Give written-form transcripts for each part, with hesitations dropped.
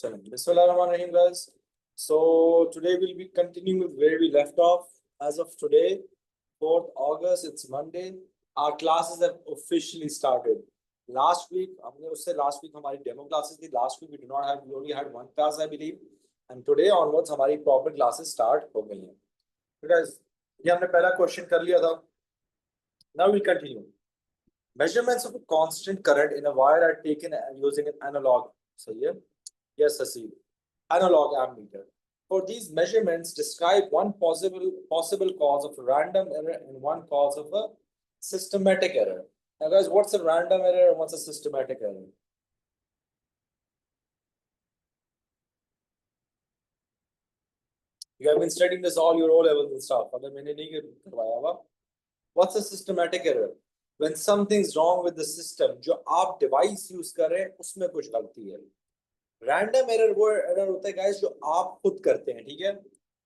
Bismillahirrahmanirrahim, guys. So today we'll be continuing with where we left off. As of today, 4th August, it's Monday. Our classes have officially started. Last week हमारी demo classes थी. Last week we only had one class, I believe. And today onwards हमारी proper classes start हो गई हैं. So guys, ये हमने पहला question कर लिया था. Now we'll continue. Measurements of a constant current in a wire are taken using an analog. So yeah. Yes, Haseeb. Analog ammeter. For these measurements, describe one possible cause of random error and one cause of a systematic error. Now, guys, what's a random error and what's a systematic error? You have been studying this all your O levels and stuff. What's a systematic error? When something's wrong with the system, जो आप device use कर रहे हैं, उसमें कुछ गलती है. Random error वो एरर होता है गाइस जो आप खुद करते हैं. ठीक है,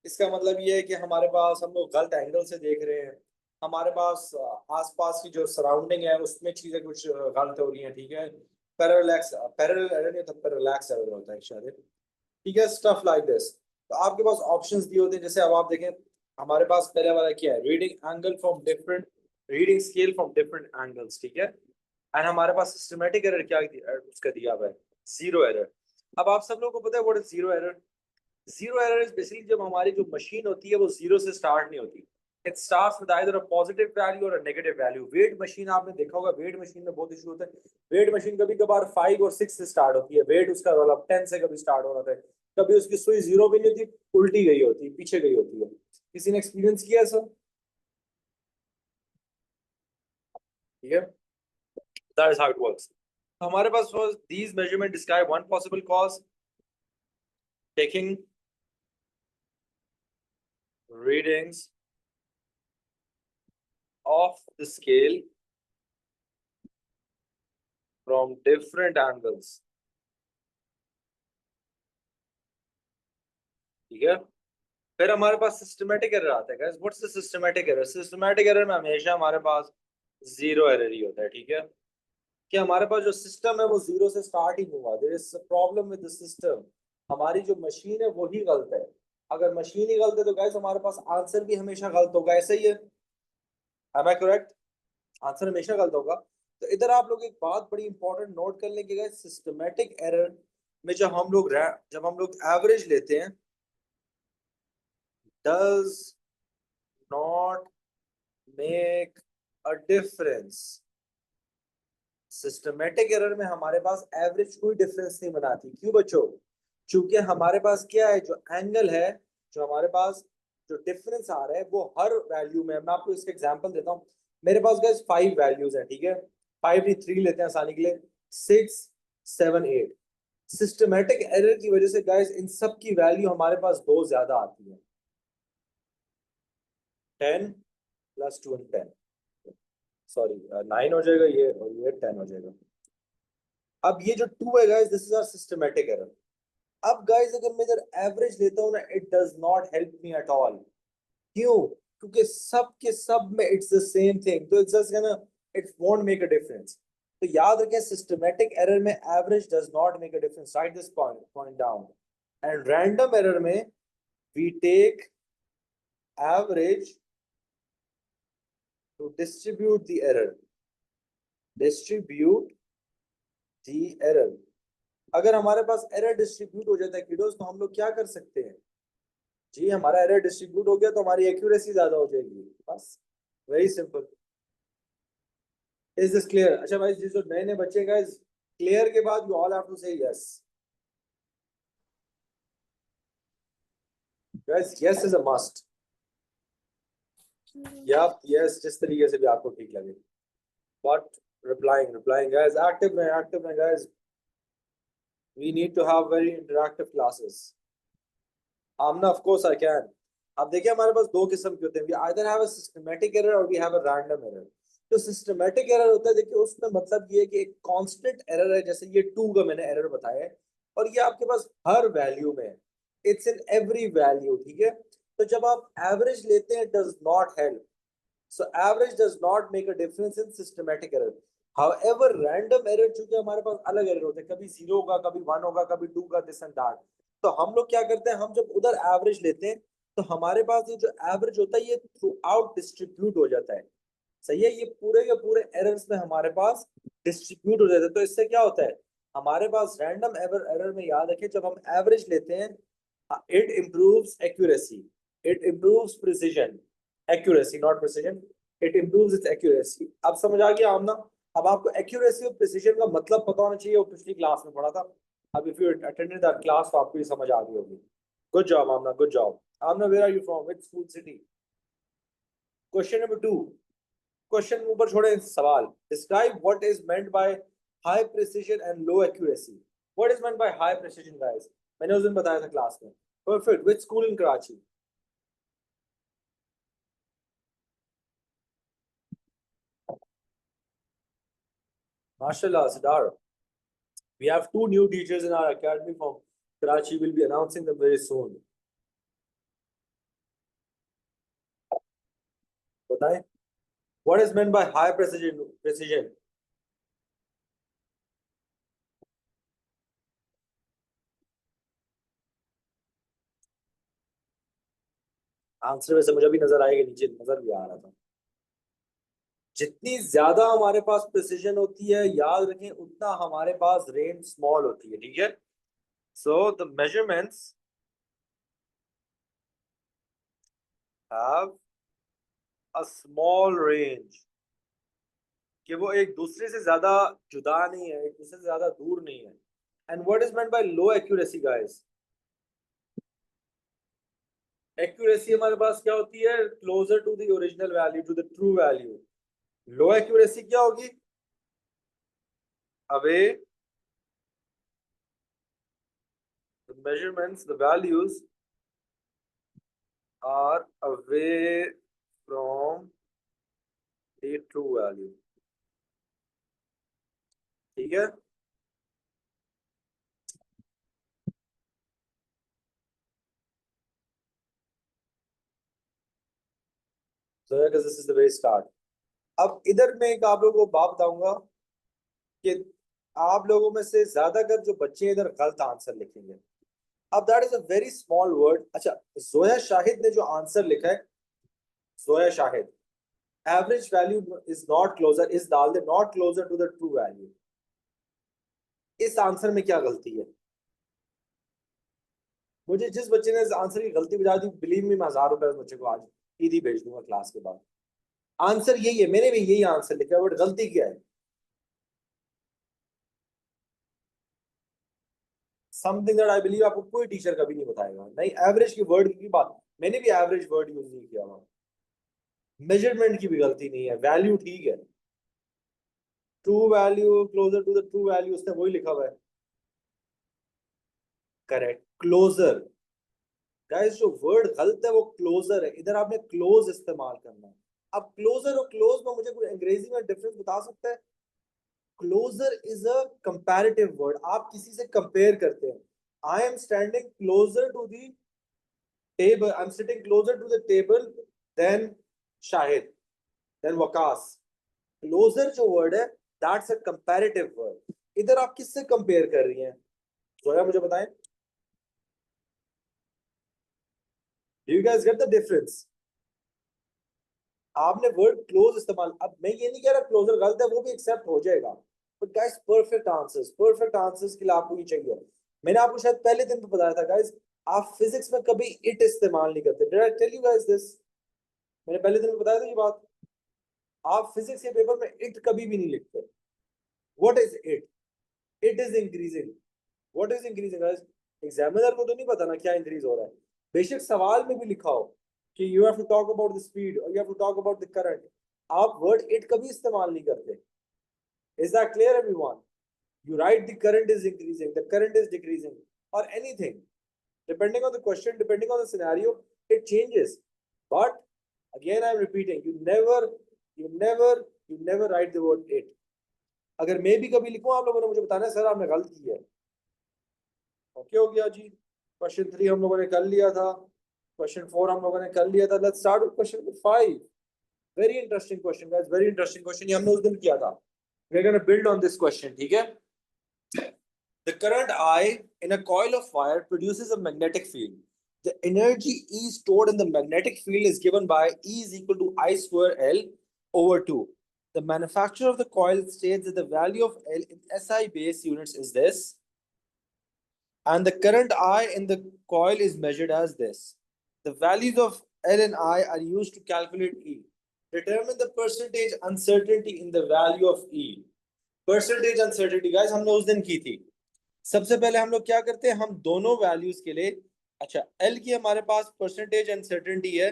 इसका मतलब ये है कि हमारे पास हम लोग गलत एंगल से देख रहे हैं, हमारे पास आसपास की जो सराउंडिंग है उसमें चीजें कुछ गलत हो रही हैं. ठीक है, पैरेलल एरर नहीं होता, पैरेलैक्स एरर होता है शायद. ठीक है, स्टफ लाइक दिस. तो आपके पास ऑप्शंस दिए होते हैं. जैसे अब आप देखें, हमारे पास पहले वाला क्या है, reading scale from different angles. ठीक है, एंड हमारे पास सिस्टमैटिक एरर क्या उसका दिया हुआ है, जीरो एरर. अब आप सब लोगों को पता है what is zero error. Zero error is basically जब हमारी जो मशीन होती है वो जीरो से स्टार्ट नहीं होती. It starts with either a positive value और a negative value. Weight machine आपने देखा होगा, वेट मशीन में बहुत इशू होता है. वेट मशीन कभी कभार 5 और 6 से स्टार्ट होती है, वेट उसका मतलब 10 से कभी स्टार्ट हो रहा है, कभी उसकी सुई जीरो भी नहीं होती, उल्टी गई होती है, पीछे गई होती है. किसी ने एक्सपीरियंस किया है सर? ठीक है, that is how it works. हमारे पास these measurement describe one possible cause, taking readings of the scale from different angles. ठीक है, फिर हमारे पास सिस्टमैटिक एरर आता है. Guys what's the systematic error? Systematic error में हमेशा हमारे पास जीरो एरर ही होता है. ठीक है, कि हमारे पास जो सिस्टम है वो जीरो से स्टार्ट ही नहीं हुआ. There is a problem with the system. हमारी जो मशीन है वो ही गलत है. अगर मशीन ही गलत है तो गाइस हमारे पास आंसर भी हमेशा गलत होगा. ऐसा ही है, एम आई करेक्ट? आंसर हमेशा गलत होगा. तो इधर आप लोग एक बात बड़ी इंपॉर्टेंट नोट कर लेंगे गाइस, सिस्टमैटिक एरर में जब हम लोग एवरेज लेते हैं, does not make a difference. Systematic error में हमारे पास एवरेज कोई डिफरेंस नहीं बनाती. क्यों बच्चों? क्योंकि हमारे पास क्या है, जो एंगल है, जो हमारे पास जो डिफरेंस आ रहा है वो हर वैल्यू में. मैं आपको इसका एग्जांपल देता हूँ. मेरे पास गाइस 5 वैल्यूज हैं. ठीक है, 5 नहीं 3 लेते हैं आसानी के लिए, 6 7 8. सिस्टमैटिक एरर की वजह से गाइस इन सब की वैल्यू हमारे पास 2 ज्यादा आती है. 10 + 2 = 10, सॉरी 9 हो जाएगा ये, और ये 10 हो जाएगा. अब ये जो 2 है guys, this is our systematic error. अब गाइस अगर मैं इधर एवरेज लेता हूँ ना, it does not help me at all. क्यों? क्योंकि सब के सब में इट्स द सेम थिंग, तो it's just gonna, it won't make a difference. तो याद रखें, सिस्टमैटिक एरर में average does not make a difference. Right this point down. And random error में we take average to distribute the error. अगर हमारे पास error distribute हो जाता है किडोस, तो हम लोग क्या कर सकते हैं जी, हमारा एरर डिस्ट्रीब्यूट हो गया तो हमारी एक्यूरेसी ज्यादा हो जाएगी. बस, very simple. Is this clear? अच्छा भाई, जो नए नए बच्चे गाइस, क्लियर के बाद you all have to say yes. Guys yes is a must. Yup, yes, जिस तरीके से भी आपको ठीक लगे. बट replying guys, active में guys, we need to have very interactive classes. Aamna of course I can. अब देखिए हमारे पास 2 किस्म के होते हैं. we either have a systematic error or we have a random error. तो सिस्टमैटिक एरर होता है, देखिए उसमें मतलब ये है कि एक कांस्टेंट एरर है. जैसे ये 2 का मैंने एरर बताया है, और ये आपके पास हर वैल्यू में, इट्स इन एवरी वैल्यू. ठीक है, तो जब आप एवरेज लेते हैं, does not help. So average does not make a difference in systematic error. However, random error चूंकि हमारे पास अलग एरर होते हैं, कभी 0 होगा, कभी 1 होगा, कभी 2 का, दिस एंड दैट। तो हम लोग क्या करते हैं, हम जब उधर एवरेज लेते हैं तो हमारे पास ये जो एवरेज होता है ये थ्रू आउट डिस्ट्रीब्यूट हो जाता है। सही है, ये पूरे के पूरे एरर्स में हमारे पास डिस्ट्रीब्यूट हो जाता है। तो इससे क्या होता है, हमारे पास रैंडम एरर एरर में याद रखें जब हम एवरेज लेते हैं, it improves accuracy, it improves precision, accuracy not precision, it improves it's accuracy. अब समझ आ गया आमना? अब आपको एक्यूरेसी और प्रिसिजन का मतलब पता होना चाहिए, वो पिछली क्लास में पढ़ा था। अब if you attended that class तो आपको ये समझ आ गई होगी। Good job Aamna, good job. Aamna, where are you from, which school city? Question number 2, question ऊपर छोड़े सवाल। Describe what is meant by high precision and low accuracy. What is meant by high precision guys? मैंने उस दिन बताया था class में। Perfect, which school in Karachi? माशाल्लाह सिदार, we have two new teachers in our academy from Karachi. Will be announcing them very soon. बताएं, what is meant by high precision? Answer वैसे मुझे भी नजर आएगा, नीचे नजर भी आ रहा था। जितनी ज्यादा हमारे पास प्रिसिजन होती है, याद रखें उतना हमारे पास रेंज स्मॉल होती है, ठीक है? So the measurements have a small range, कि वो एक दूसरे से ज्यादा जुदा नहीं है, एक दूसरे से ज्यादा दूर नहीं है। And what is meant by low accuracy guys? Accuracy हमारे पास क्या होती है, closer to the original value, to the true value. Low accuracy क्या होगी? Away, the measurements, the values are away from the true value, ठीक है? So yeah, this is the very start. अब इधर मैं एक आप लोगों को बात बताऊंगा कि आप लोगों में से ज्यादातर जो बच्चे इधर गलत आंसर लिखेंगे। अब that is a very small word. अच्छा, जोया शाहिद ने जो आंसर लिखा है, Zoya Shahid, average value is not closer, is डाल दे not closer to the true value. इस आंसर में क्या गलती है? मुझे जिस बच्चे ने इस आंसर की गलती बता दी, बिलीव मी, मैं 1000 रुपए उस बच्चे को आज ईदी भेज दूंगा क्लास के बाद। आंसर यही है, मैंने भी यही आंसर लिखा है, बट गलती क्या है? समथिंग दैट आई बिलीव आपको कोई टीचर कभी नहीं बताएगा। नहीं, एवरेज की वर्ड की बात, मैंने भी एवरेज वर्ड यूज नहीं किया हुआ। मेजरमेंट की भी गलती नहीं है, वैल्यू ठीक है। True value, closer to the true value, उसने वही लिखा हुआ है। Correct, closer. गाइस जो वर्ड गलत है वो क्लोजर है, इधर आपने क्लोज इस्तेमाल करना है। अब क्लोजर और क्लोज में मुझे कोई अंग्रेजी में डिफरेंस बता सकता है? Closer is a comparative word, आप किसी से कंपेयर करते हैं। I am standing closer to the table, I am sitting closer to the table then Shahid, then Waqas. Closer जो वर्ड है, दैट्स अ कंपैरेटिव वर्ड। इधर आप किससे कंपेयर कर रही हैं? जोया मुझे बताएं, do you guys get the difference? आपने वर्ड क्लोज इस्तेमाल, अब मैं ये नहीं कह रहा क्लोजर गलत है, वो भी एक्सेप्ट हो जाएगा। बट गाइस परफेक्ट आंसर्स के लिए आपको ये चाहिए। मैंने आपको शायद पहले दिन पे बताया था गाइस, आप फिजिक्स में कभी इट इस्तेमाल नहीं करते। Did I tell you guys this? मैंने पहले दिन पे बताया था ये बात। आप फिजिक्स के पेपर में इट कभी भी नहीं लिखते। What is it? It is increasing. What is increasing guys? Examiner को तो नहीं पता ना क्या इंक्रीज हो रहा है। बेशक सवाल में भी लिखा हो कि you have to talk about the speed और you have to talk about the current, आप वर्ड इट कभी इस्तेमाल नहीं करते। Is that clear everyone? You write the current is increasing, the current is decreasing, or anything. Depending on the question, depending on the scenario, it changes. But again, I'm repeating, you never write the word it. अगर मैं भी कभी लिखूं, आप लोगों ने मुझे बताना है सर आपने गलत किया है। ओके हो गया जी। क्वेश्चन 3 हम लोगों ने कर लिया था, क्वेश्चन 4 हम लोगों ने कर लिया था। Let's start with question 5। Very interesting question guys, very interesting question, ये हमने उस दिन किया था। we're going to build on this question, ठीक है? The current I in a coil of wire produces a magnetic field. The energy E stored in the magnetic field is given by E is equal to I square L over 2. The manufacturer of the coil states that the value of L in SI base units is this, and the current I in the coil is measured as this. The values of L and I are used to calculate E. Determine the percentage uncertainty in the value of E. Percentage uncertainty, guys, हमने उस दिन की थी. सबसे पहले हम लोग क्या करते हैं, हम दोनों वैल्यूज के लिए, अच्छा एल की हमारे पास परसेंटेज अनसर्टेनिटी है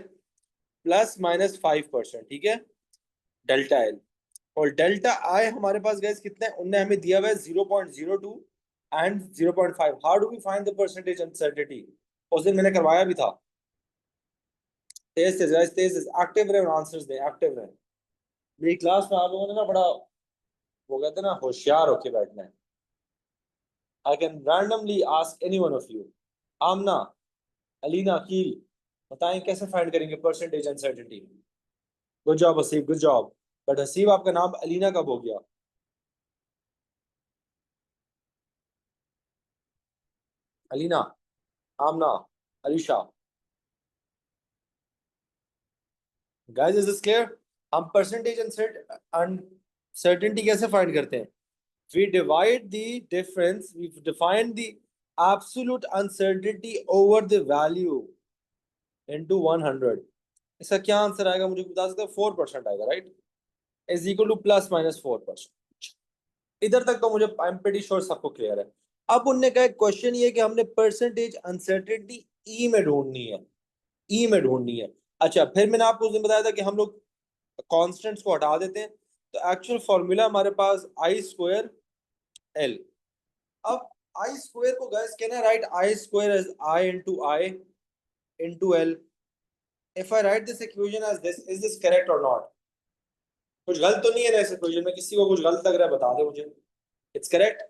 ±5%, ठीक है, डेल्टा एल, और डेल्टा आई हमारे पास गैस कितना है, उनने हमें दिया हुआ है 0.02 and 0.5. How do we find the percentage uncertainty? उस दिन मैंने करवाया भी था. तेज तेज गाइस, तेज तेज, एक्टिव रहे, आंसर्स दे, एक्टिव रहे. मेरी क्लास में आप लोगों ने ना बड़ा, वो कहते हैं ना, होशियार होके बैठना है. I can randomly ask any one of you. आमना, अलीना, अकील, बताएं कैसे फाइंड करेंगे percentage uncertainty? Good job Haseeb, good job. But Haseeb, आपका नाम अलीना कब हो गया? Alina, Amna, Alisha. Guys, is this clear? हम परसेंटेज अनसर्टेनिटी कैसे फाइंड करते हैं? We divide the difference, we define the absolute uncertainty over the value into 100. इसका क्या आंसर आएगा मुझे बता सकते हो? 4% आएगा, राइट? Is equal to ±4%. इधर तक तो मुझे आई एम प्रीटी श्योर सबको क्लियर है. अब उनने कहा क्वेश्चन ये कि हमने परसेंटेज अनसर्टेनिटी ई में ढूंढनी है, ई में ढूंढनी है. अच्छा, फिर मैंने आपको उस दिन बताया था कि हम लोग कॉन्स्टेंट्स को हटा देते हैं, तो एक्चुअल फॉर्मूला हमारे पास आई स्क्वायर एल. अब आई स्क्वायर को guys can I write I square as I into L. If I write this equation as this, is this correct और नॉट? कुछ गलत तो नहीं है ना इस इक्वेशन में? किसी को कुछ गलत लग रहा है बता दे मुझे. It's correct.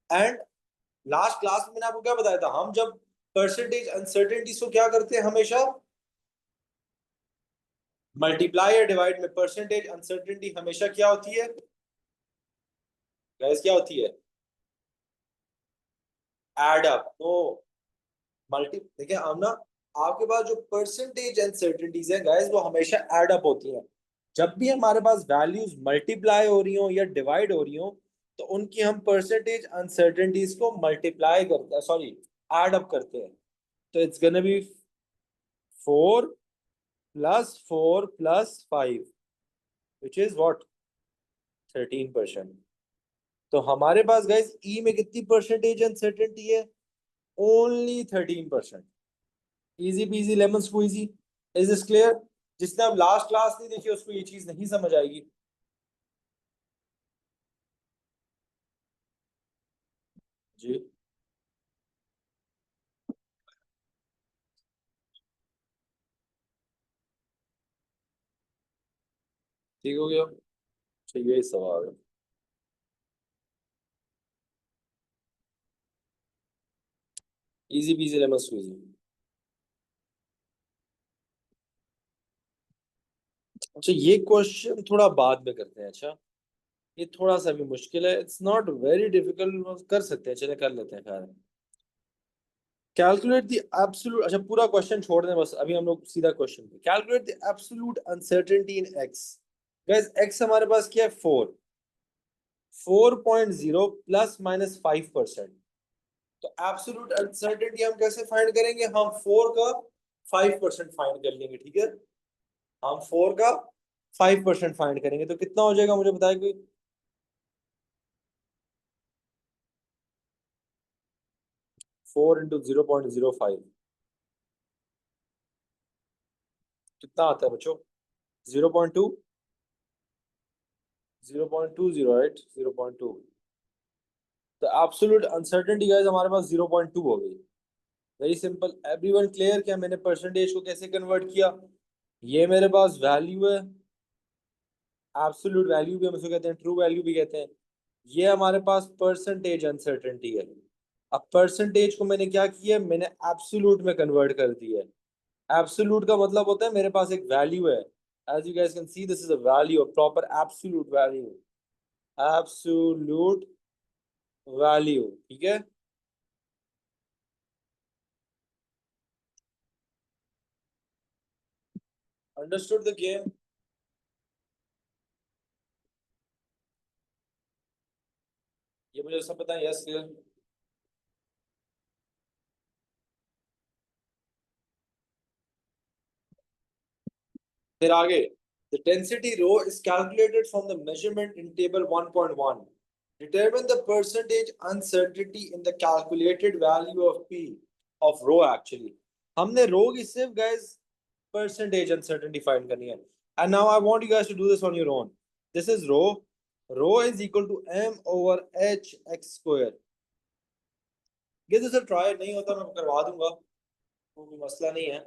And last class में मैंने आपको क्या बताया था, हम जब परसेंटेज अनसर्टेनिटीज को क्या करते हैं, हमेशा मल्टीप्लाई या डिवाइड में परसेंटेज अनसर्टेनिटी हमेशा क्या होती है गाइस? क्या होती है? Add up. तो मल्टी, देखिए आमना, आपके पास जो परसेंटेज अनसर्टेनिटीज है गाइस, वो हमेशा एड अप होती हैं. जब भी हमारे पास वैल्यूज मल्टीप्लाई हो रही हो या डिवाइड हो रही हो, तो उनकी हम परसेंटेज अनसर्टेनिटीज को मल्टीप्लाई करते हैं, सॉरी, एड अप करते हैं. तो it's gonna be 4 + 4 + 5 which is what? 13%. तो हमारे पास गाइस ई में कितनी परसेंटेज अनसर्टेनिटी है? Only 13%. Easy peasy lemon squeezy. Is this clear? जिसने अब लास्ट क्लास नहीं देखी उसको ये चीज नहीं समझ आएगी. जी, ठीक हो गया. चाहिए इस सवाल. Easy peasy lemon squeezy. अच्छा, ये क्वेश्चन थोड़ा बाद में करते हैं. अच्छा, ये थोड़ा सा भी मुश्किल है. इट्स नॉट वेरी डिफिकल्ट, कर सकते हैं, चले कर लेते हैं. खैर, कैलकुलेट द एब्सोल्यूट, अच्छा पूरा क्वेश्चन छोड़ दें बस, अभी हम लोग सीधा क्वेश्चन पे. Calculate the absolute uncertainty in x. Guys, x हमारे पास क्या है? 4.0 ±5%. तो एब्सोल्यूट अनसर्टेनिटी हम कैसे फाइंड करेंगे? हम 4 का 5% फाइंड कर लेंगे, ठीक है? हम 4 का 5% फाइंड करेंगे, तो कितना हो जाएगा मुझे बताए कोई? 4 × 0.05 कितना आता है बच्चों? 0.2, 0.20, राइट? 0.2. तो एब्सोल्यूट अनसर्टेनिटी गाइस हमारे पास 0.2 हो गई. Very simple. Everyone clear? क्या मैंने परसेंटेज को कैसे कन्वर्ट किया? ये मेरे पास वैल्यू है, एब्सोल्यूट वैल्यू भी हम इसको कहते हैं, ट्रू वैल्यू भी कहते हैं. ये हमारे पास परसेंटेज अनसर्टेनिटी है. अब परसेंटेज को मैंने क्या किया? मैंने एब्सोल्यूट में कन्वर्ट कर दिया है. एब्सोल्यूट का मतलब होता है मेरे पास एक वैल्यू है. As you guys can see, this is a value, a proper absolute value. Absolute value, ठीक है। Understood the game. ये मुझे सब पता है, यस। फिर आगे, the density rho is calculated from the measurement in table 1.1. Determine the percentage uncertainty in the calculated value of p of rho actually. हमने rho की सिर्फ guys percentage uncertainty find करनी है. And now I want you guys to do this on your own. This is rho. Rho is equal to m over h x square. Give this a try. नहीं होता मैं करवा दूंगा, कोई मसला नहीं है।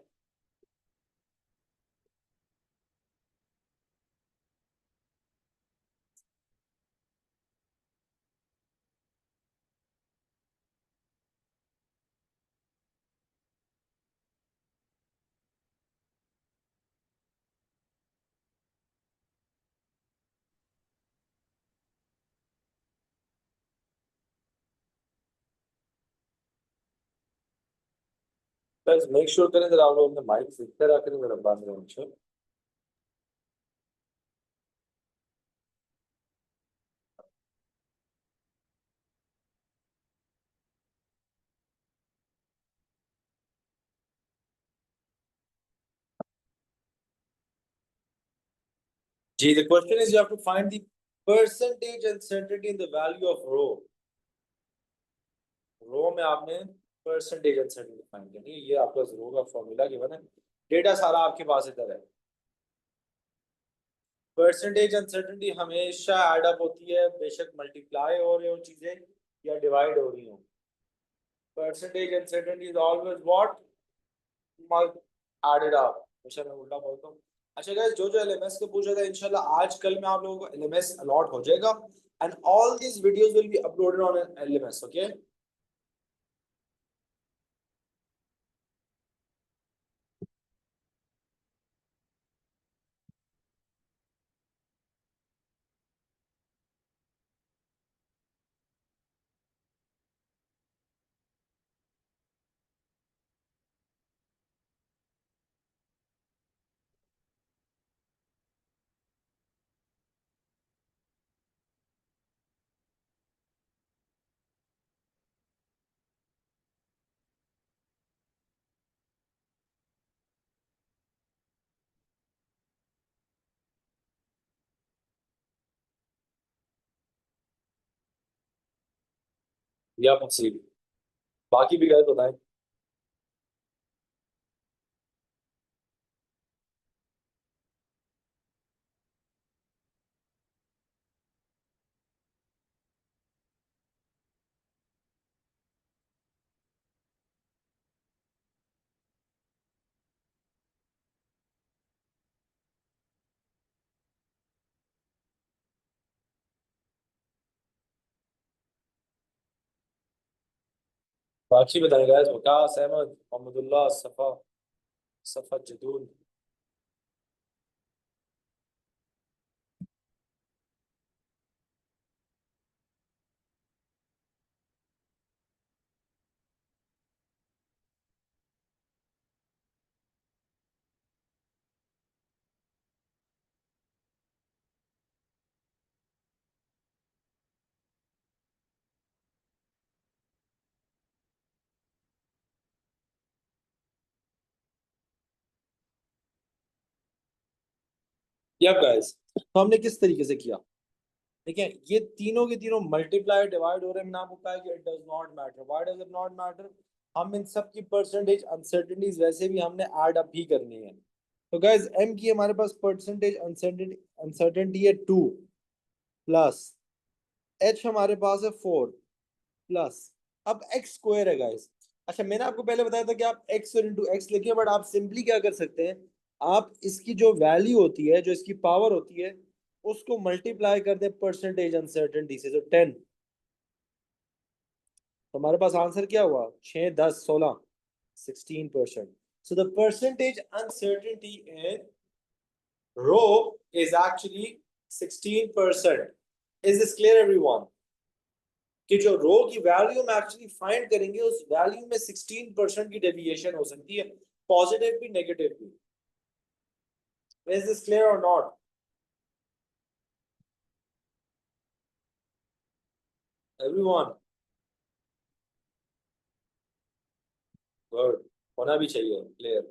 Guys, make sure करें जरा आप लोग अपने माइक फिट करा करें जरा बंद रहो। G, the question is you have to find the percentage uncertainty in the value of rho. Rho में आपने percentage uncertainty find करनी है। ये आपका rho का फॉर्मूला गिवन है, डेटा सारा आपके पास इधर है। परसेंटेज अनसर्टेनिटी हमेशा एड अप होती है, बेशक मल्टीप्लाई हो रही हो चीजें या डिवाइड हो रही हो। Percentage uncertainty is always what added up. हमेशा मैं उल्टा बोलता हूँ। अच्छा गाइस, जो जो एलएमएस को पूछा था इंशाल्लाह आज कल में आप लोगों को एलएमएस अलॉट हो जाएगा and all these videos will be uploaded on LMS, okay. या मुझसे बाकी भी गाइस बताएं। बाकी बताएं गाइस। वकास अहमद, मोहम्मदुल्लाह, सफा, सफा जदूल। या गाइस, तो हमने किस तरीके से किया, ठीक है। ये तीनों के तीनों मल्टीप्लाई डिवाइड हो रहे हैं। मैंने आपको कहा कि it does not matter. Why does it not matter? हम इन सब की परसेंटेज अनसर्टेनिटीज वैसे भी हमने ऐड अप ही करनी है। तो गाइस, एम की हमारे पास परसेंटेज अनसर्टेनिटी है 2 प्लस एच हमारे पास है 4 प्लस अब एक्स स्क्वायर है गाइस। अच्छा, मैंने आपको पहले बताया था कि आप एक्स और इंटू एक्स लिखिए, बट आप सिंपली क्या कर सकते हैं, आप इसकी जो वैल्यू होती है, जो इसकी पावर होती है, उसको मल्टीप्लाई कर दें परसेंटेज अनसर्टेनिटी से, तो 10। तो हमारे पास आंसर क्या हुआ, 6 10 16 16%। So the percentage uncertainty in rho is actually 16%। Is this clear everyone? कि जो रो की वैल्यू हम एक्चुअली फाइंड करेंगे उस वैल्यू में 16% की डेविएशन हो सकती है, पॉजिटिव भी नेगेटिव भी। इज दिस क्लियर और नॉट? एवरीवन गुड, होना भी चाहिए clear.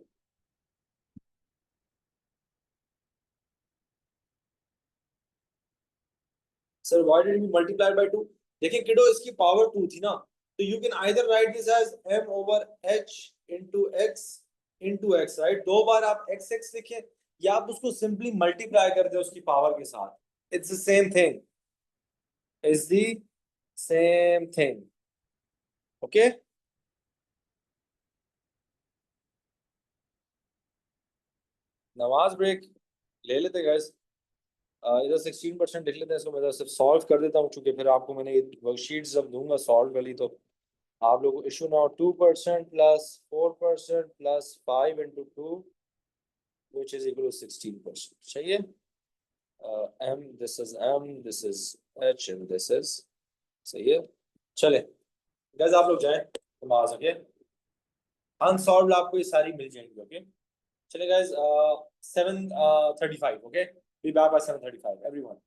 Sir why did we multiply by 2? देखिए किडो इसकी पावर 2 थी ना, तो you can either write this as m over h into x into x, right? दो बार आप x x लिखें या आप उसको सिंपली मल्टीप्लाई कर दे उसकी पावर के साथ, it's the same thing, is the same thing. Okay, नमाज ब्रेक ले लेते गाइस। इधर 16% लिख लेते हैं इसको, मैं इधर सिर्फ सॉल्व कर देता हूँ क्योंकि फिर आपको मैंने ये वर्कशीट जब दूंगा सॉल्व वाली तो आप लोग को इशू ना हो। 2% plus 4% plus 5 into 2 which is equal to 16%, सही है? m, this is m, this is h and this is, सही है? चले गाइस आप लोग जाएं नमाज, ओके? अनसॉल्व आपको ये सारी मिल जाएंगी, ओके? चले guys, 7:35, okay? Be back by 7:35 everyone.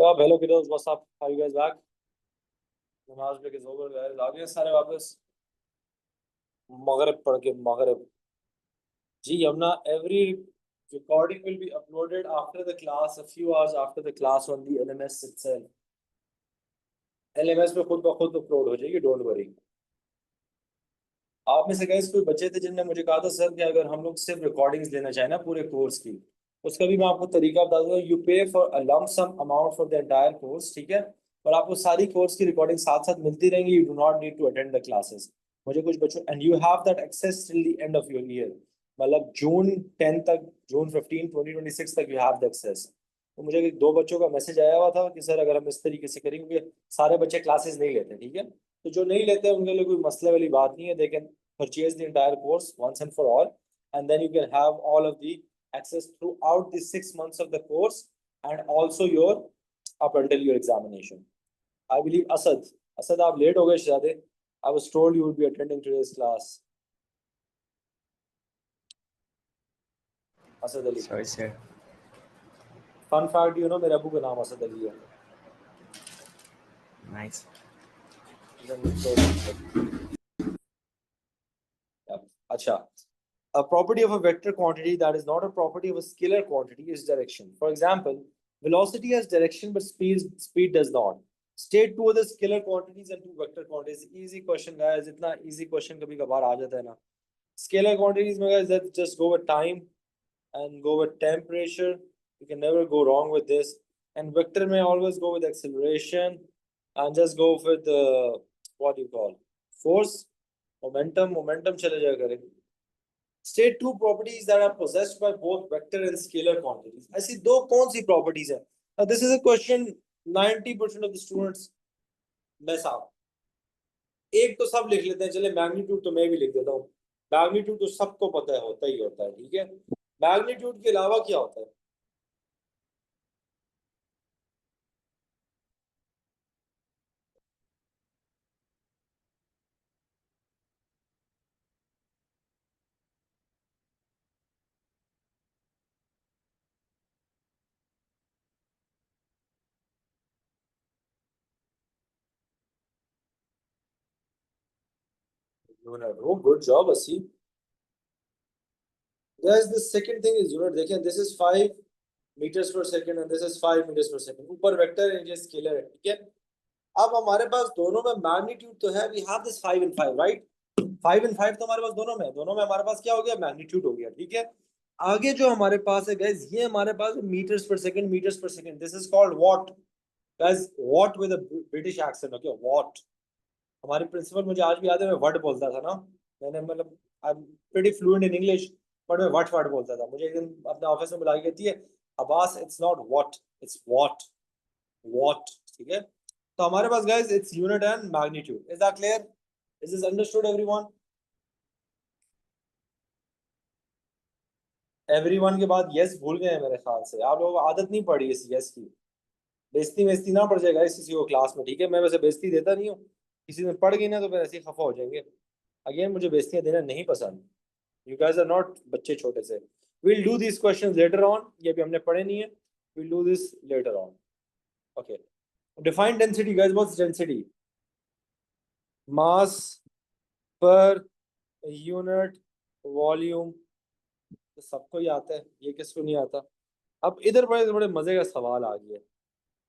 So, hello kiddos, what's up? How are you guys back? Namaz break is over, guys. आ गए सारे वापस मगरिब पढ़ के मगरिब जी Yamuna every recording will be uploaded after the class a few hours after the class on the LMS itself. LMS पे खुद ब खुद अपलोड हो जाएगी, डोंट वरी. आप में से गाइस कोई बच्चे थे जिनने मुझे कहा था सर कि अगर हम लोग सिर्फ रिकॉर्डिंग्स लेना चाहें ना पूरे कोर्स की, उसका भी मैं आपको तरीका बता दूंगा. You pay for a lump sum amount for the entire course, ठीक है, और आपको सारी कोर्स की रिकॉर्डिंग साथ साथ मिलती रहेंगी. You do not need to attend the classes. मुझे कुछ बच्चों and you have that access till the end of your year, मतलब जून 10 तक, जून 15 2026 तक यू हैव द एक्सेस. तो मुझे दो बच्चों का मैसेज आया हुआ था कि सर अगर हम इस तरीके से करेंगे, सारे बच्चे क्लासेस नहीं लेते, ठीक है, तो जो नहीं लेते उनके लिए कोई मसले वाली बात नहीं है. They can purchase the entire course once and for all, and then you can have all of the access throughout the 6 months of the course and also your up until your examination. I believe Asad आप late हो गए शायद. I was told you would be attending today's class. Asad Ali. Sorry, sir. Fun fact, you know मेरे अबू का नाम असद अली है. Nice. अच्छा. A property of a vector quantity that is not a property of a scalar quantity is direction. For example, velocity has direction but speed does not. State two other scalar quantities and two vector quantities. Easy question guys. इतना easy question कभी कभार आ जाता है ना. Scalar quantities में guys, let's just go with time and go with temperature. You can never go wrong with this. And vector may always go with acceleration and just go with what do you call force, momentum चले जाया करें. State two properties that are possessed by both vector and scalar quantities. ऐसी दो कौन सी properties है? Now this is a question 90% of the students mess up. एक तो सब लिख लेते हैं, चले मैग्नीट्यूड तो मैं भी लिख देता हूँ. मैग्नीट्यूड तो सबको पता है, होता ही होता है, ठीक है. मैग्नीट्यूड के अलावा क्या होता है? Unit. Oh, good job, Asi. Guys, the second thing is unit. देखिए, this is 5 meters per second and this is 5 meters per second. ऊपर वेक्टर है, नीचे स्केलर है, ठीक है. अब हमारे पास दोनों में मैग्नीट्यूड तो है. We have this 5 and 5, right? 5 and 5 तो हमारे पास दोनों में हमारे पास क्या हो गया? मैग्नीट्यूड हो गया, ठीक है. आगे जो हमारे पास है गाइस, ये हमारे पास मीटर्स पर second. This is called what guys. What with a British accent. Okay, what. हमारे प्रिंसिपल मुझे आज भी याद है, मैं वट बोलता था ना. मैंने मतलब I am pretty fluent in English, but मैं वट बोलता था. मुझे एक दिन अपने ऑफिस में बुला के कहती है, Abbas it's not what, it's what, ठीक है. तो हमारे पास guys it's unit and magnitude. Is that clear? Is this understood everyone? Everyone के बाद यस भूल गए हैं मेरे ख्याल से. आप लोगों को आदत नहीं पड़ी इस यस की. बेइज्जती ना पड़ जाएगा इस किसी को क्लास में, ठीक है. मैं वैसे बेइज्जती देता नहीं हूँ, किसी में पड़ गई ना तो फिर ऐसे ही खफा हो जाएंगे. अगेन मुझे बेइज्जतियां देना नहीं पसंद. You guys are not बच्चे छोटे से. We'll do these questions later on. ये भी हमने पढ़े नहीं है. We'll do this later on. Okay. Define density, guys. What's density? Mass per unit volume. तो सबको ही आता है, ये किसको नहीं आता? अब इधर बड़े बड़े मजे का सवाल आ गया.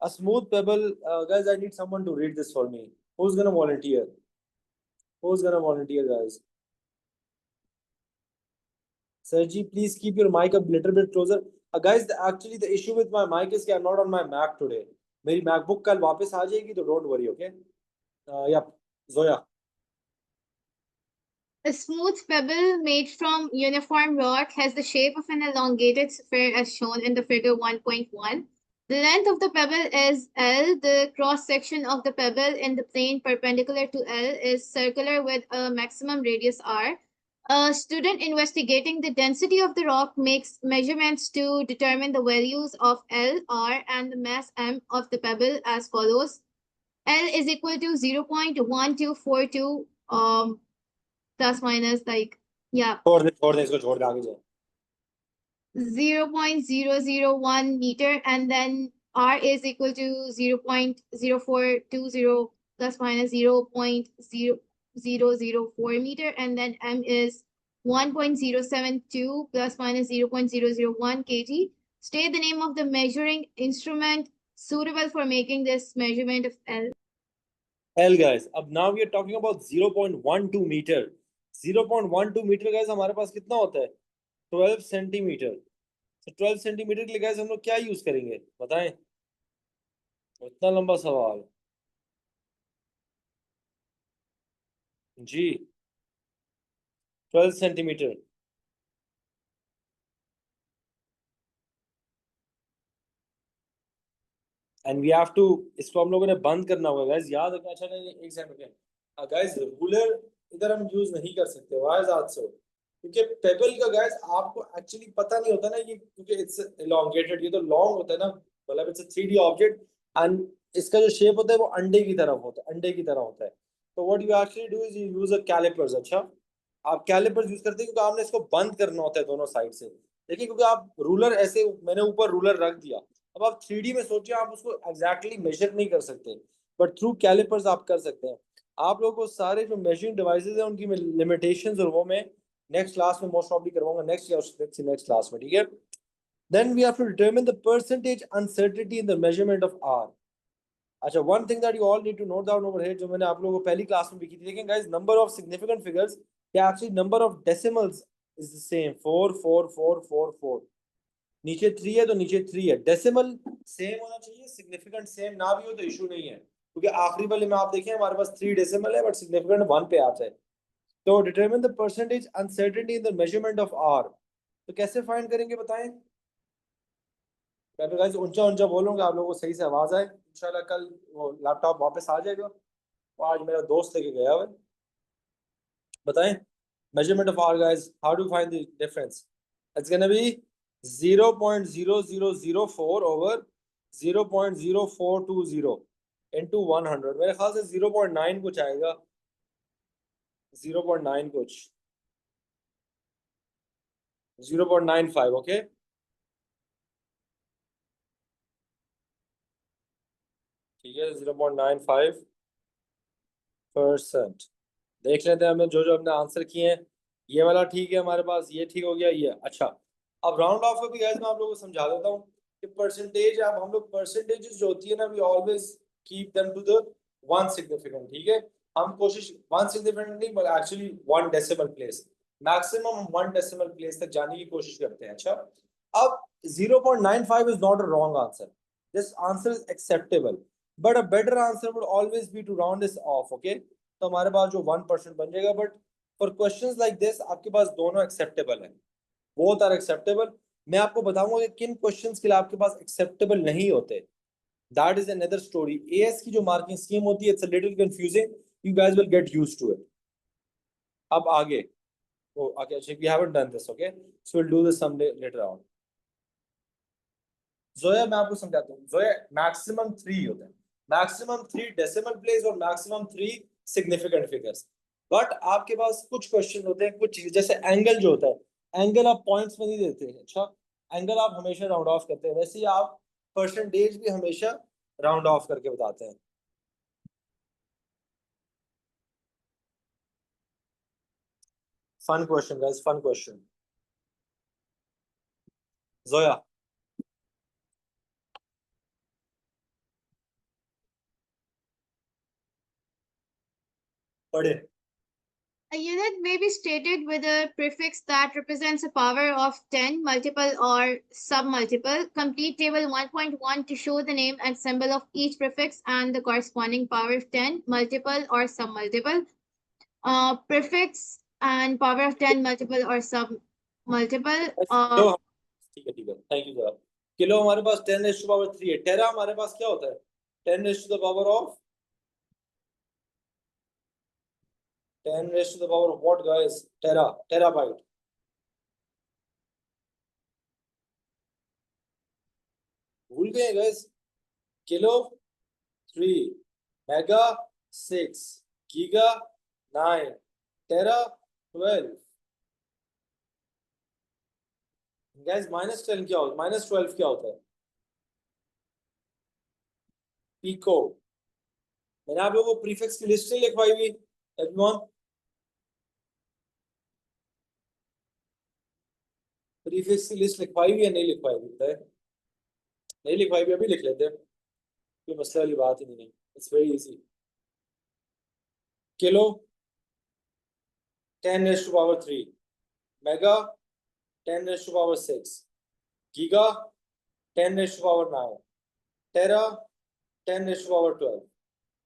A smooth pebble. Guys, I need someone to read this for me. Who's gonna volunteer? Guys? Sergi, please keep your mic a little bit closer. Guys, actually the issue with my mic is that I'm not on my Mac today. मेरी MacBook कल वापस आ जाएगी, तो don't worry, okay? Yeah, Zoya. A smooth pebble made from uniform rock has the shape of an elongated sphere as shown in the figure 1.1. The length of the pebble is L. The cross-section of the pebble in the plane perpendicular to L is circular with a maximum radius R. A student investigating the density of the rock makes measurements to determine the values of L, R, and the mass M of the pebble as follows. L is equal to 0.1242 plus minus छोड़ दे इसको, छोड़ दे, आगे जाओ. 0.001 meter, and then R is equal to 0.0420 plus minus 0.0004 meter, and then M is 1.072 plus minus 0.001 kg. State the name of the measuring instrument suitable for making this measurement of L. L guys, अब now we are talking about 0.12 meter. 0.12 meter guys हमारे पास कितना होता है? 12 centimetre. तो 12 centimetre के लिए guys हम लोग क्या यूज करेंगे बताएं? इतना लंबा सवाल जी. 12 centimetre. And we have to, इसको हम लोगों ने बंद करना होगा गाइस, याद रखना. अच्छा नहीं, एक सेकंड गाइस, रूलर इधर हम यूज नहीं कर सकते. Why is that so? क्योंकि पेबल का गाइस आपको एक्चुअली पता नहीं होता ना ये, क्योंकि इट्स एलोंगेटेड, ये तो लॉन्ग होता है ना, मतलब it's a 3D object. And इसका जो शेप होता है वो अंडे की तरह होता है, अंडे की तरह होता है. तो what you actually do is you use a calipers. अच्छा, आप कैलिपर्स यूज करते हैं क्योंकि आपने इसको बंद करना होता है दोनों साइड से. देखिए, क्योंकि आप रूलर ऐसे, मैंने ऊपर रूलर रख दिया, अब आप 3D में सोचिए, आप उसको एग्जैक्टली मेजर नहीं कर सकते, बट थ्रू कैलिपर्स आप कर सकते हैं. आप लोगों को सारे जो मेजरिंग डिवाइसेस हैं उनकी लिमिटेशंस और वो मैं नेक्स्ट क्लास में मोस्ट प्रॉब्ली करवाऊंगा, नेक्स्ट क्लास में, ठीक है. Then we have to determine the percentage uncertainty in the measurement of R. अच्छा, one thing that you all need to note down over here, जो मैंने आप लोगों को पहली क्लास में भी की थी. लेकिन guys, number of significant figures या actually number of decimals is the same. 4 4 4 4 4. नीचे 3 है तो नीचे 3 है. डेसिमल सेम होना चाहिए, सिग्निफिकेंट सेम ना भी हो तो इशू नहीं है, क्योंकि आखिरी वाले में आप देखें हमारे पास 3 डेसिमल है बट सिग्निफिकेंट 1 पे आता है. तो determine the percentage uncertainty in the measurement of R. तो कैसे फाइंड करेंगे बताएं? मैं गाइस ऊंचा ऊंचा बोलूंगा, आप लोगों को सही से आवाज आए. इंशाल्लाह कल वो लैपटॉप वापस आ जाएगा. वो आज मेरा दोस्त लेके गया हुआ है. बताएं, measurement of R guys, how do you find the difference? It's gonna be 0.0004 over 0.0420 into 100. मेरे ख्याल से 0.9 कुछ आएगा, 0.9 कुछ, 0.95. ओके, ठीक है, 0.95%. देख लेते हैं हमने जो जो हमने आंसर किए हैं. ये वाला ठीक है हमारे पास, ये ठीक हो गया, ये अच्छा. अब राउंड ऑफ को भी गाइस मैं आप लोगों को समझा देता हूँ कि परसेंटेज, अब हम लोग परसेंटेजेस जो होती है ना, we always keep them to the one significant. ठीक है, हम कोशिश वन सिग्निफिकेंट नहीं but actually one decimal place, maximum हम वन डेसिमल प्लेस तक जाने की कोशिश करते हैं. अच्छा, अब 0.95 is not a wrong answer. This answer is acceptable, but a better answer would always be to round this off. Okay, तो हमारे पास जो 1% बन जाएगा. But for questions like this आपके पास दोनों एक्सेप्टेबल है, बोथ आर एक्सेप्टेबल. मैं आपको बताऊंगा कि किन क्वेश्चंस के लिए आपके पास एक्सेप्टेबल नहीं होते. That is another story. AS की जो मार्किंग स्कीम होती है, it's a little confusing, you guys will get used to it. अब आगे, ओ ओके, अच्छा, we haven't done this. Okay, so will do this someday later on. Zoya, मैं आपको समझाता हूँ. जोया, मैक्सिमम 3 होते हैं, मैक्सिमम 3 डेसिमल प्लेस और मैक्सिमम 3 सिग्निफिकेंट फिगर्स. बट आपके पास कुछ क्वेश्चन होते हैं, कुछ जैसे एंगल जो होता है, एंगल आप पॉइंट्स में नहीं देते हैं. अच्छा, एंगल आप हमेशा राउंड ऑफ करते हैं, वैसे ही आप परसेंटेज भी हमेशा राउंड ऑफ करके बताते हैं. Fun question guys, fun question. Zoya, पढ़े. A unit may be stated with a prefix that represents a power of 10, multiple or submultiple. Complete table 1.1 to show the name and symbol of each prefix and the corresponding power of 10, multiple or submultiple. Prefix and power of 10, multiple or submultiple. Kilo, ठीक है, ठीक है, thank you Zoya. Kilo हमारे पास 10 raise to power 3 है. टेरा हमारे पास क्या होता है? 10 raise to the power of 10 raised to the power of what guys? Terabyte. भूल गए guys? किलो 3, मेगा 6, गीगा 9, टेरा 12. guys -10 क्या होता है? -12 क्या होता है? पिको। मैंने आप लोगों को प्रीफिक्स की लिस्ट नहीं लिखवाई हुई एवरीवन? प्रीफिक्स की लिस्ट लिखवाई हुई है नहीं लिखवाई हुई है? नहीं लिखवाई हुई, अभी लिख लेते हैं, कोई मसले वाली बात ही नहीं है, it's very easy. Kilo 10⁻³ mega 10⁻⁶, giga 10⁻⁹, टेरा 10⁻12।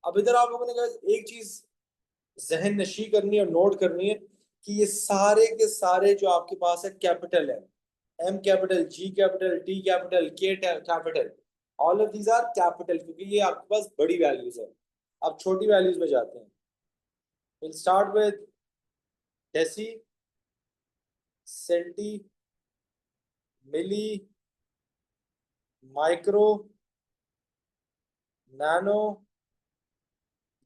अब इधर आप लोगों ने कहा एक चीज जहन नशी करनी है और नोट करनी है कि ये सारे के सारे जो आपके पास है कैपिटल है, M capital, G capital, T capital, के capital, all of these are capital, क्योंकि ये आपके पास बड़ी वैल्यूज है। अब छोटी वैल्यूज में जाते हैं। Will start with deci, centi, milli, micro, nano,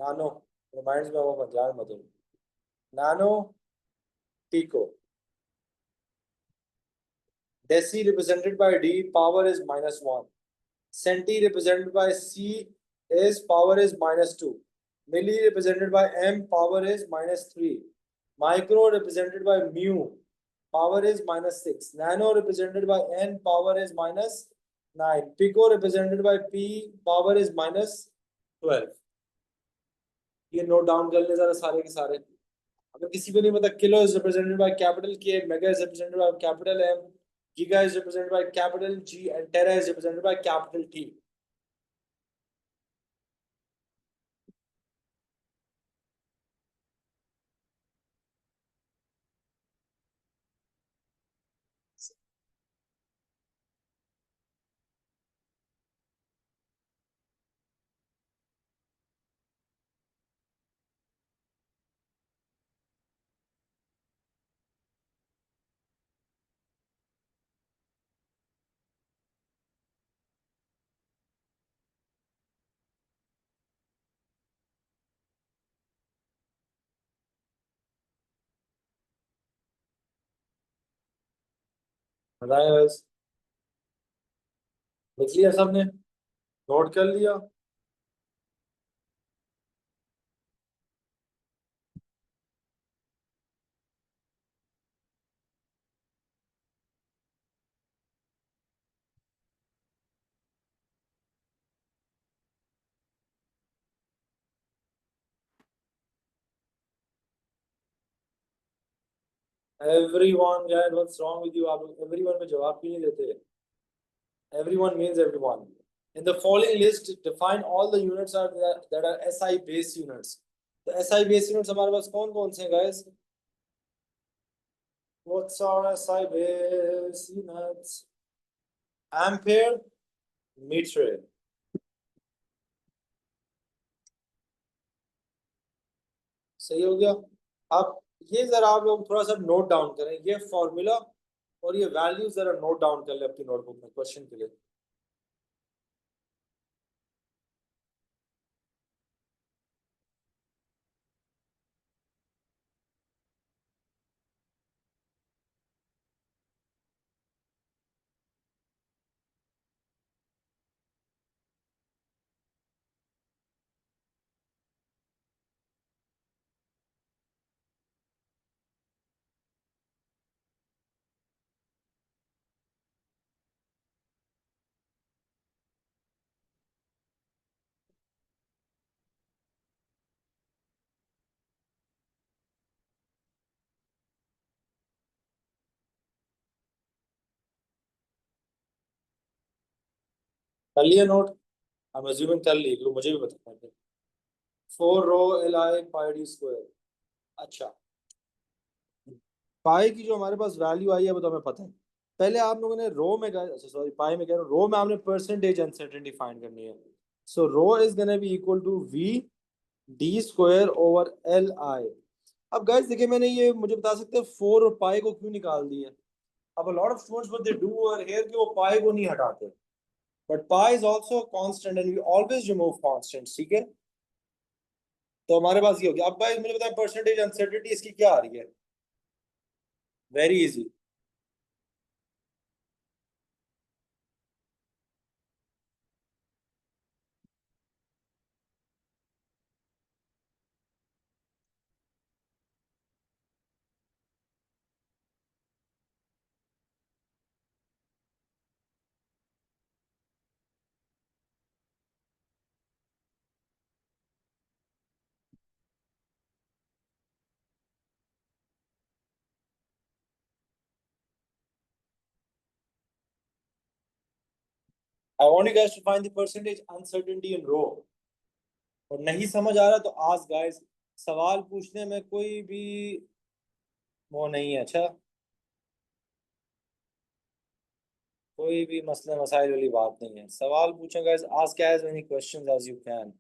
nano reminds में वो मत यार मत, nano, pico. Deci represented by D, power is -1. Centi represented by C is power is -2. Milli represented by M, power is -3. Micro represented by mu, power is -6. Nano represented by N, power is -9. Pico represented by P, power is -12. ये note down कर ले जरा सारे के सारे। अगर किसी को नहीं पता, kilo is represented by capital K, mega is represented by capital M, giga is represented by capital G, and tera is represented by capital T. बताया बस, लिख लिया सबने, नोट कर लिया? एवरीवन यार, व्हाट्स रॉन्ग विद यू? आप everyone में जवाब क्यों नहीं देते? Everyone means everyone. In the following list, define all the units are that are SI base units. तो SI base units हमारे पास कौन कौन से हैं guys? What's our SI base units? Ampere, meter। सही हो गया। अब ये जरा आप लोग थोड़ा सा नोट डाउन करें, ये फॉर्मूला और ये वैल्यू जरा नोट डाउन कर ले अपनी नोटबुक में क्वेश्चन के लिए। कर लिया नोट? हम अज्यूमिंग कर ली, तो मुझे भी बता। 4 रो LI पाई डी स्क्वायर। अच्छा, पाई की जो हमारे पास वैल्यू आई है वो तो हमें पता है। पहले आप लोगों ने रो में, अच्छा सॉरी पाई में कह रहा हूँ, रो में आपने परसेंटेज अनसर्टेनिटी फाइंड करनी है। So rho is gonna be equal to V D square over LI। अब गाइस देखिए, मैंने ये मुझे बता सकते हैं 4 और पाई को क्यों निकाल दिया? अब a lot of students what they do over here कि वो पाई को नहीं हटाते, but pi is also a constant and we always remove constants, ठीक है? तो हमारे पास ये हो गया। अब भाई मुझे बताया परसेंटेज अनसर्टेनिटी इसकी क्या आ रही है? Very easy, I want you guys to find the percentage uncertainty in row. और नहीं समझ आ रहा तो ask guys. सवाल पूछने में कोई भी वो नहीं है, अच्छा कोई भी मसले मसाइल वाली बात नहीं है, सवाल पूछो guys, ask as many questions as you can.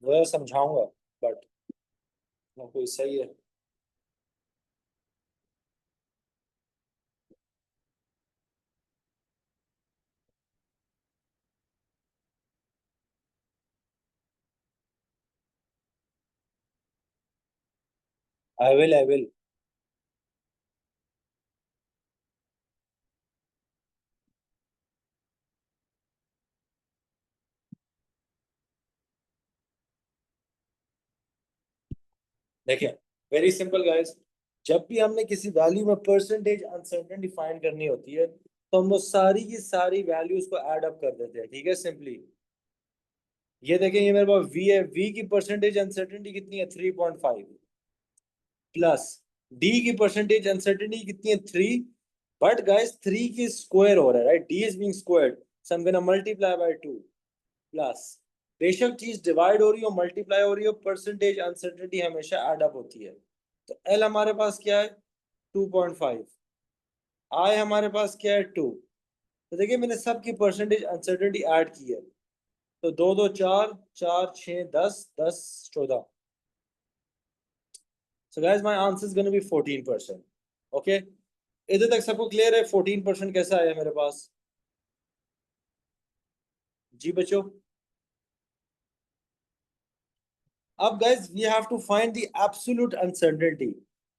वो समझाऊंगा बट कोई सही है. I will. देखिए वेरी सिंपल गाइस, जब भी हमने किसी वैल्यू में परसेंटेज अनसर्टेनिटी फाइंड करनी होती है तो हम वो सारी की सारी वैल्यूज को ऐड अप कर देते हैं, ठीक है सिंपली. ये देखें, ये मेरे पास v है, v की परसेंटेज अनसर्टेनिटी कितनी है 3.5 प्लस d की परसेंटेज अनसर्टेनिटी कितनी है 3, बट गाइस 3 की स्क्वायर हो रहा है, right, d is being squared, so I am gonna multiply by 2 plus बेशक चीज डिवाइड हो रही हो मल्टीप्लाई हो रही हो, परसेंटेज अनसर्टेनिटी हमेशा ऐड अप होती है. तो L हमारे पास क्या है 2.5, I हमारे पास क्या है 2. तो देखिए मैंने सबकी परसेंटेज अनसर्टेनिटी ऐड की है, तो 2 2 4 4 6 10 10 14. So guys my answer is going to be 14%. Okay, इधर तक सबको क्लियर है 14% कैसा आया मेरे पास? जी बच्चों, अब guys we have to find the absolute uncertainty.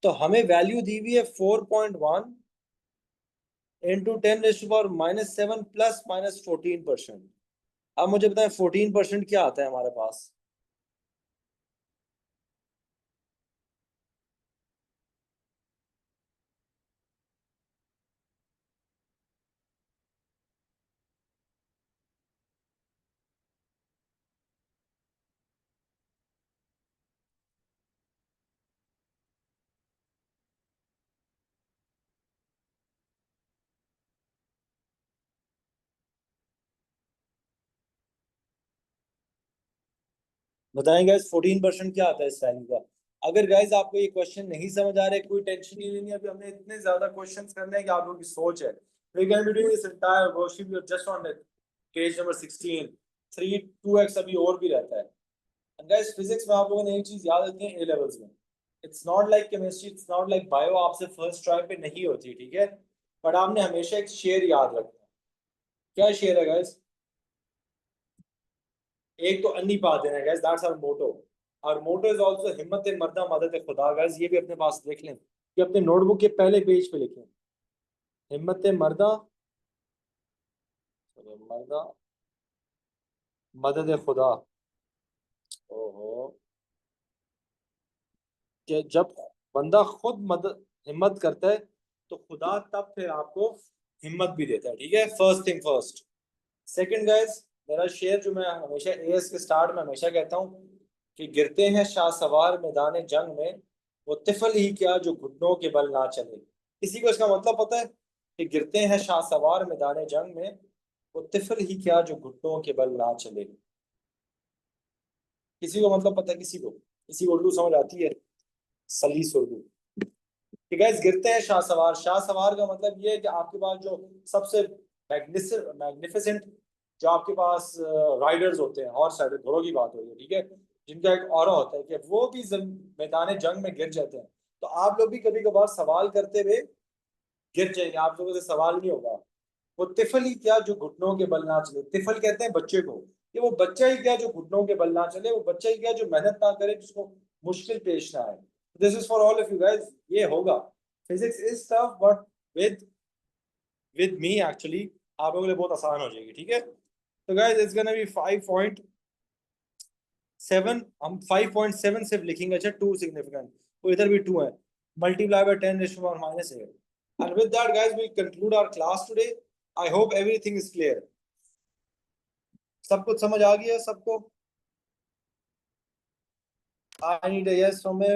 तो हमें वैल्यू दी हुई है 4.1 इंटू 10⁻⁻7 प्लस माइनस 14%. अब मुझे बताएं 14% क्या आता है हमारे पास? बताएं गाइस 14% क्या आता है इस वैल्यू का? अगर गाइस आपको ये क्वेश्चन नहीं समझ आ रहा है, कोई टेंशन ही नहीं है, अभी हमने इतने ज्यादा क्वेश्चंस करने हैं कि आप लोगों की सोच है. We can be doing this entire worksheet just on page number 16. 3 2x अभी और भी रहता है. एंड गाइस फिजिक्स में आप लोगों ने एक चीज याद रखनी है, ए लेवल्स में it's not like chemistry, it's not like bio, आपसे फर्स्ट ट्राई पे नहीं होती, ठीक है, बट आपने हमेशा एक शेर याद रखना है. क्या शेर है गाइस? एक तो अन्नी पा देना है गाइस, दैट्स आवर मोटो. और मोटो इज आल्सो हिम्मत मर्दा मदद खुदा. गाइस ये भी अपने पास देख लें, ये अपने नोटबुक के पहले पेज पे लिखें, हिम्मत मर्दा, मर्दा मदद खुदा. ओहो, कि जब बंदा खुद मदद हिम्मत करता है तो खुदा तब फिर आपको हिम्मत भी देता है, ठीक है. First thing first. Second guys, मेरा शेर जो मैं हमेशा एएस के स्टार्ट में हमेशा कहता हूँ कि गिरते हैं शाह सवार मैदान जंग में, वो तिफल ही क्या जो घुटनों के बल ना चले. किसी को इसका मतलब पता है कि गिरते हैं शाह सवार मैदान जंग में, वो तिफल ही क्या जो घुटनों के बल ना चले? किसी को मतलब पता है? किसी को उर्दू समझ आती है? सलीस उर्दू. ठीक है, गिरते हैं शाह सवार. शाह सवार का मतलब ये है कि आपके पास जो सबसे मैग्निफिसेंट जो आपके पास राइडर्स होते हैं, हॉर्स राइडर, घोड़ों की बात हो रही है, ठीक है, जिनका एक ऑरा होता है कि वो भी मैदान जंग में गिर जाते हैं. तो आप लोग भी कभी कभार सवाल करते हुए गिर जाएंगे, आप लोगों से सवाल नहीं होगा. वो तिफल ही क्या जो घुटनों के बल ना चले. तिफल कहते हैं बच्चे को, कि वो बच्चा ही क्या जो घुटनों के बल ना चले, वो बच्चा ही क्या जो मेहनत ना करे, जिसको मुश्किल पेश ना आए. This is for all of you guys. ये होगा, physics is tough but with me actually आप लोगों के लिए बहुत आसान हो जाएगी, ठीक है. तो गाइस इट्स गोना बी 5.7. हम 5.7 सिर्फ लिखेंगे. अच्छा 2 सिग्निफिकेंट, तो इधर भी 2 है, multiply by 10⁻⁻8. And with that guys we'll conclude our class today. I hope everything is clear. सब कुछ समझ आ गया सबको? I need a yes from